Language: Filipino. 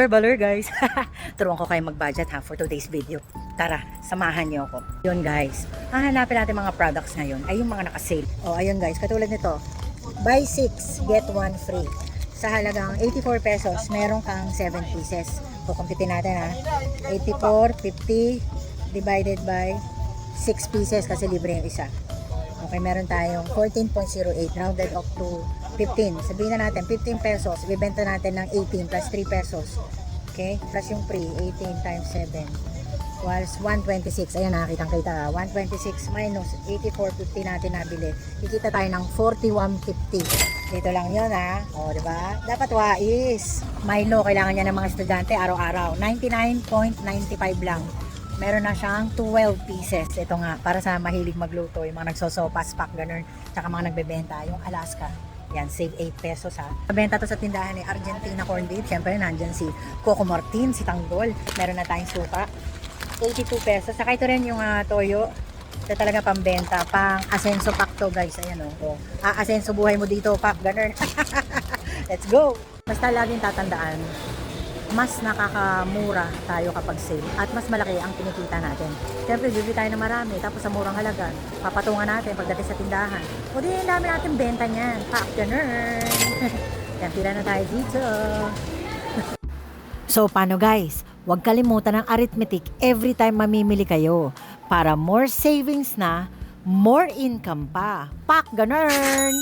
Baler guys. Turuan ko kayo mag-budget ha for today's video. Tara, samahan niyo ako. Yun guys, hahanapin natin mga products ngayon ay yung mga naka-sale. O ayun guys, katulad nito. Buy 6, get 1 free. Sa halagang 84 pesos, meron kang 7 pieces. Kukumpitin natin ha. 84, 50 divided by 6 pieces kasi libre yung isa. Okay, meron tayong 14.08 rounded up to 15. Sabihin na natin 15 pesos, ibebenta natin ng 18 plus 3 pesos. Okay? Plus yung free, 18 times 7 was 126. Ayan, nakakitang-kita. 126 minus 84.50 natin nabili. Kikita tayo ng 41.50. Dito lang yun ha. O, diba? Dapat wais. Milo, kailangan niya ng mga estudyante araw-araw. 99.95 lang. Meron na siyang 12 pieces. Ito nga, para sa mahilig magluto, yung mga nagsosopas pack, ganun. Tsaka mga nagbebenta, yung Alaska. Yan, save 8 pesos ha. Nabenta to sa tindahan ni Argentina Corn Beef. Siyempre, nandyan si Coco Martin, si Tanggol. Meron na tayong suka. 82 pesos. Saka ito rin yung toyo. Ito talaga pambenta. Pang Asenso pack to guys. Ayan o. Asenso buhay mo dito pack. Ganun. Let's go! Basta laging tatandaan, mas nakakamura tayo kapag sale at mas malaki ang kinikita natin. Siyempre, bibili tayo na marami tapos sa murang halaga, papatungan natin pagdating sa tindahan. O di, ang dami natin benta niyan. Pack, ganun. Yan, pila na tayo dito. So, paano guys? Huwag kalimutan ng arithmetic every time mamimili kayo para more savings na, more income pa. Pack, ganun.